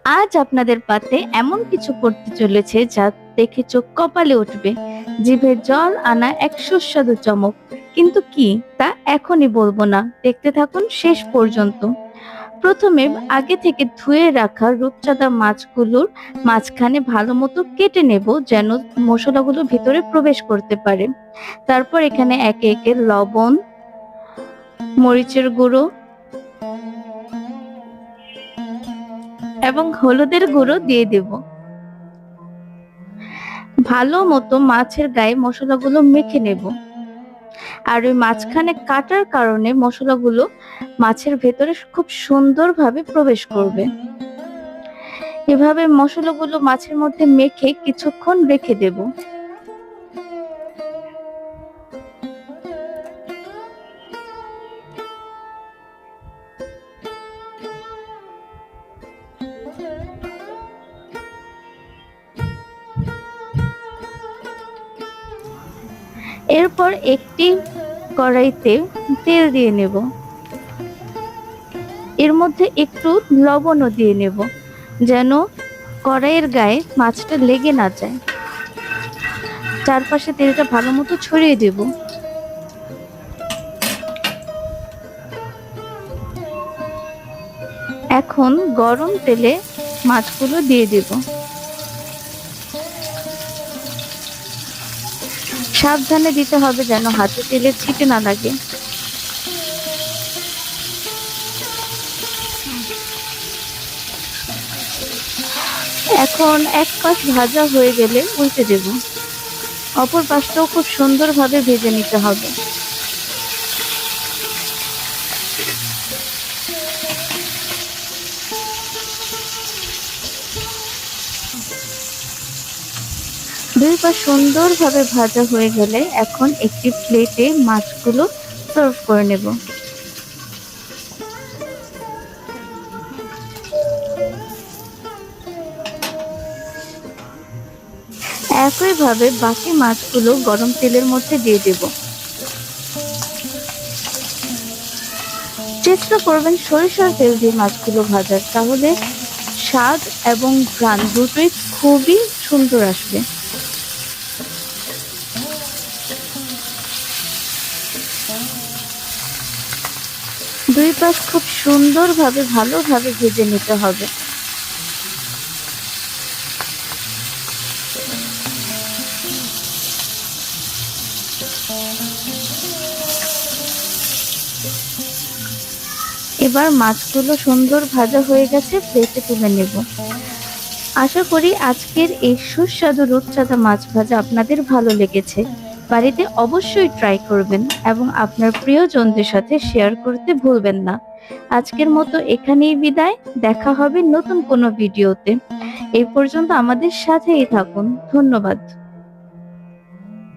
আজ আপনাদের পাতে এমন কিছু করতে চলেছে যা দেখে চোখ কপালে উঠবে, জিভে জল আনা এক সুস্বাদু চমক। কিন্তু কি তা এখনই বলবো না, দেখতে থাকুন শেষ পর্যন্ত। প্রথমে আগে থেকে ধুয়ে রাখা রূপচাঁদা মাছগুলোর মাঝখানে ভালো মতো কেটে নেব, যেন মশলাগুলো ভিতরে প্রবেশ করতে পারে। তারপর এখানে একে একে লবণ, মরিচের গুঁড়ো এবং হলুদের গুঁড়ো দিয়ে দেব। ভালো মতো মাছের গায়ে মশলাগুলো মেখে নেব। আর ওই মাঝখানে কাটার কারণে মশলাগুলো মাছের ভেতরে খুব সুন্দরভাবে প্রবেশ করবে। এভাবে মশলাগুলো মাছের মধ্যে মেখে কিছুক্ষণ রেখে দেব। এরপর একটি কড়াইতে তেল দিয়ে নেব। এর মধ্যে একটু লবণও দিয়ে নেব, যেন কড়াইয়ের গায়ে মাছটা লেগে না যায়। চারপাশে তেলটা ভালো মতো ছড়িয়ে দেব। এখন গরম তেলে মাছগুলো দিয়ে দেব। সাবধানে দিতে হবে যেন হাতে তেলের ছিটে না লাগে। এখন এক পাশ ভাজা হয়ে গেলে উল্টে দেব। অপর পাশটাও খুব সুন্দরভাবে ভেজে নিতে হবে। দুই পাশ সুন্দরভাবে ভাজা হয়ে গেলে এখন একটি প্লেটে মাছগুলো সার্ভ করে নেব। একইভাবে বাকি মাছগুলো গরম তেলের মধ্যে দিয়ে দেব। চেষ্টা করবেন সরিষার তেল দিয়ে মাছগুলো ভাজার, তাহলে স্বাদ এবং ঘ্রাণ দুটোই খুবই সুন্দর আসবে। দুই পাশ খুব সুন্দরভাবে ভালোভাবে ভেজে নিতে হবে। এবার মাছগুলো সুন্দর ভাজা হয়ে গেছে, প্লেটে তুলে নেব। আশা করি আজকের এই সুস্বাদু রূপচাঁদা মাছ ভাজা আপনাদের ভালো লেগেছে। বাড়িতে অবশ্যই ট্রাই করবেন এবং আপনার প্রিয়জনদের সাথে শেয়ার করতে ভুলবেন না। আজকের মতো এখানেই বিদায়, দেখা হবে নতুন কোনো ভিডিওতে। এই পর্যন্ত আমাদের সাথেই থাকুন। ধন্যবাদ।